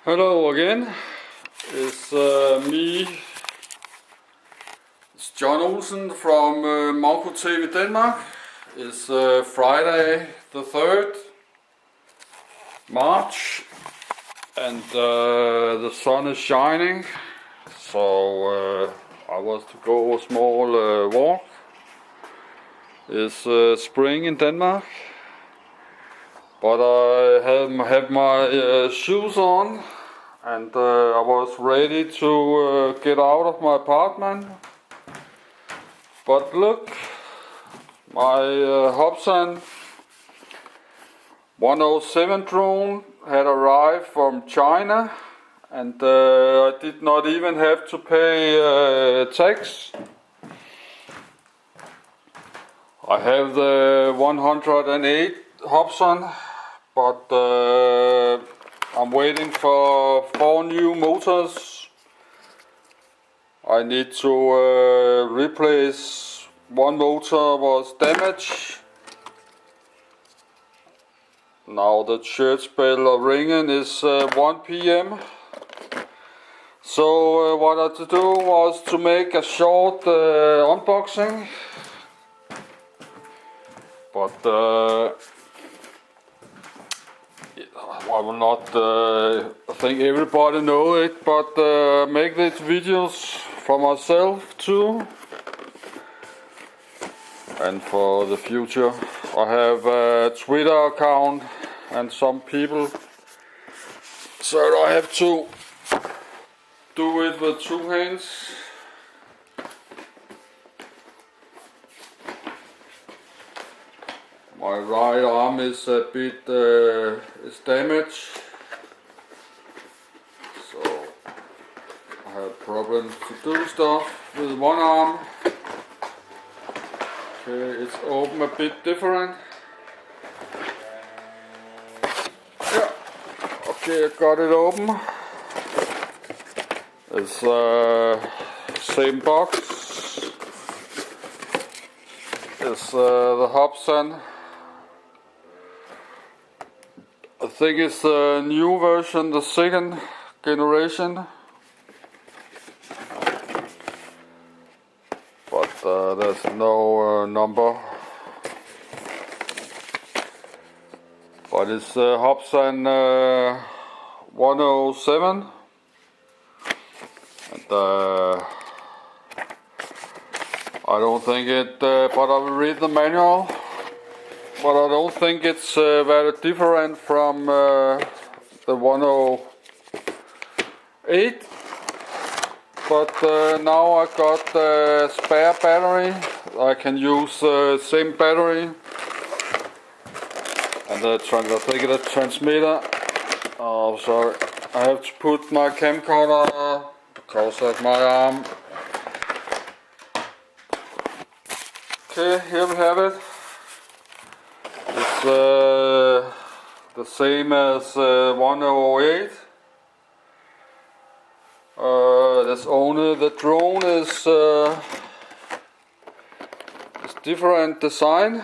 Hello again. It's me. It's John Olsen from Manko TV Denmark. It's Friday the 3rd March and the sun is shining. So I was to go a small walk. It's spring in Denmark. But I have my shoes on and I was ready to get out of my apartment. But look, my Hobsan 107 drone had arrived from China and I did not even have to pay tax. I have the 108 Hobsan, but I'm waiting for 4 new motors. I need to replace one motor was damaged. Now the church bell are ringing. It's 1 p.m. So what I had to do was to make a short unboxing. But I will not I think everybody know it, but make these videos for myself too and for the future. I have a Twitter account and some people so I have to do it with 2 hands. My right arm is a bit is damaged, so I have problems to do stuff with one arm. Okay, it's open a bit different. Yeah, okay, I got it open. It's same box. It's the Hobsan. I think it's the new version, the 2nd generation. But there's no number. But it's Hobsan 107. And I don't think it, but I will read the manual. But I don't think it's very different from the 108. But now I got the spare battery. I can use the same battery. And I think the transmitter. Oh, sorry. I have to put my camcorder because of my arm. Okay, here we have it. It's the same as 108. That's only the drone is different design,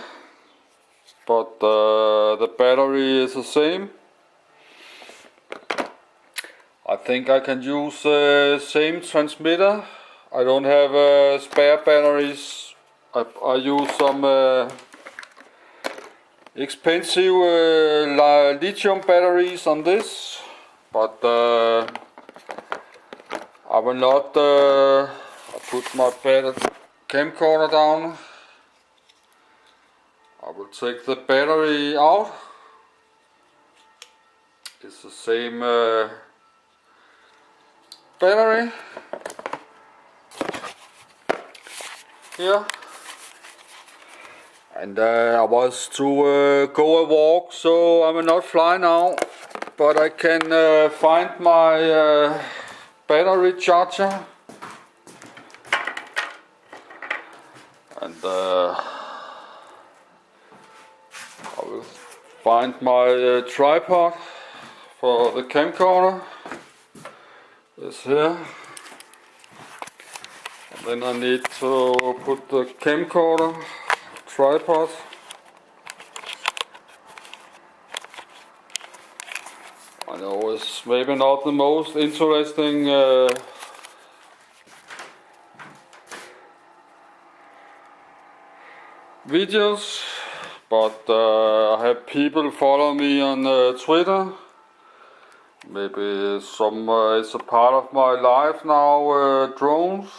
but the battery is the same. I think I can use the same transmitter. I don't have spare batteries. I use some expensive lithium batteries on this, but I will not put my camcorder down. I will take the battery out. It's the same battery here. And I was to go a walk, so I will not fly now, but I can find my battery charger. And I will find my tripod for the camcorder. It's here. And then I need to put the camcorder tripod. I know it's maybe not the most interesting videos, but I have people follow me on Twitter. Maybe it's a part of my life now, drones.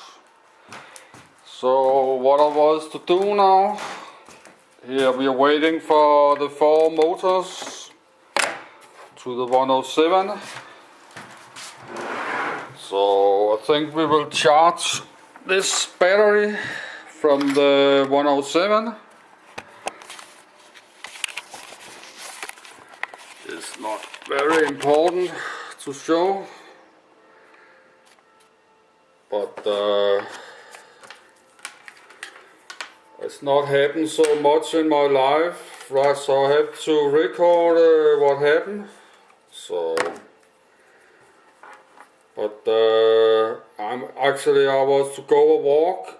So what I was to do now, here we are waiting for the 4 motors to the 107. So I think we will charge this battery from the 107. It's not very important to show, but it's not happened so much in my life, right? So I have to record what happened. So, but I was to go a walk,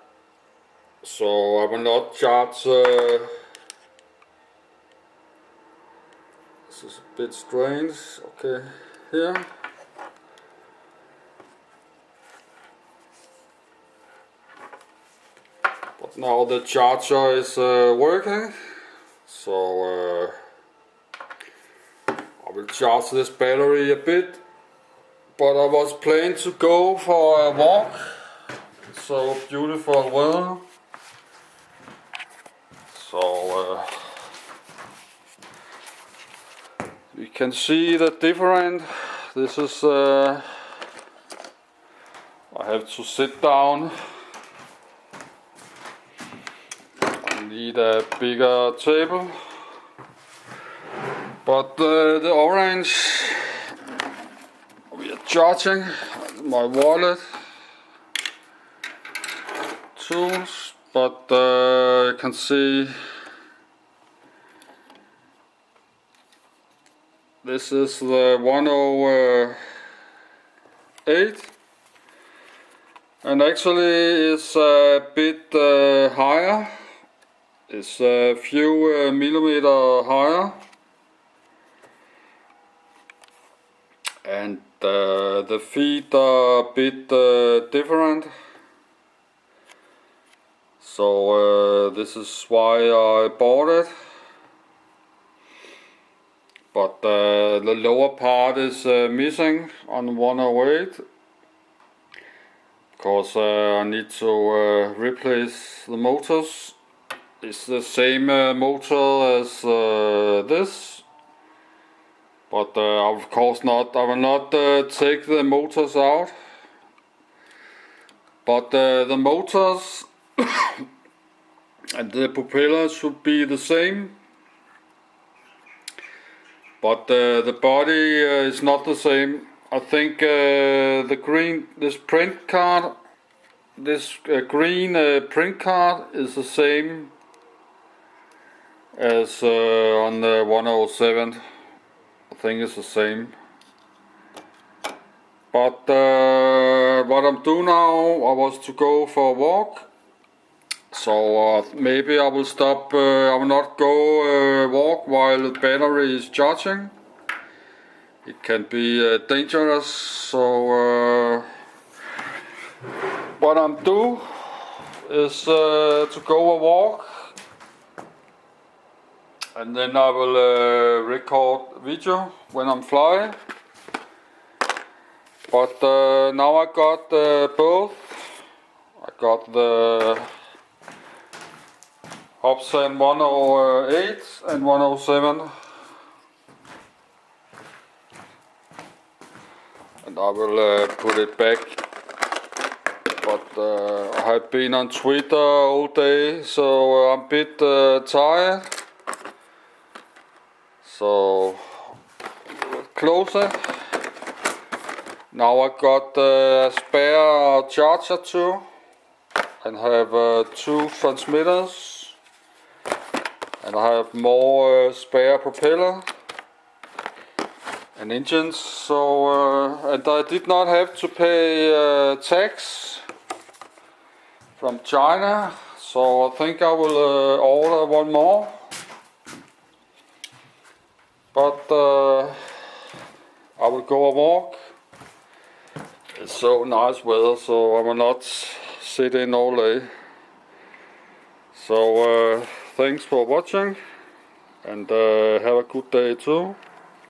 so I will not charge. This is a bit strange. Okay, here. But now the charger is working, so I will charge this battery a bit. But I was planning to go for a walk. So beautiful weather. So you can see the different. This is I have to sit down. I need a bigger table. But the orange, we are charging my wallet, tools, but you can see this is the 108, and actually it's a bit higher. It's a few millimeter higher, and the feet are a bit different. So this is why I bought it. But the lower part is missing on 108, because I need to replace the motors. It's the same motor as this, but of course not. I will not take the motors out, but the motors and the propeller should be the same. But the body is not the same. I think this print card is the same as on the 107. I think it's the same. But what I'm doing now, I was to go for a walk. So maybe I will stop, I will not go walk while the battery is charging. It can be dangerous, so what I'm do is to go a walk, and then I will record video when I'm flying. But now I got both. I got the Hobson 108 and 107, and I will put it back. But I have been on Twitter all day, so I'm a bit tired. So close it. Now I got a spare charger too, and have 2 transmitters. And I have more spare propeller and engines, so and I did not have to pay tax from China, so I think I will order one more. But I will go a walk. It's so nice weather, so I will not sit in all day. So thanks for watching, and have a good day too.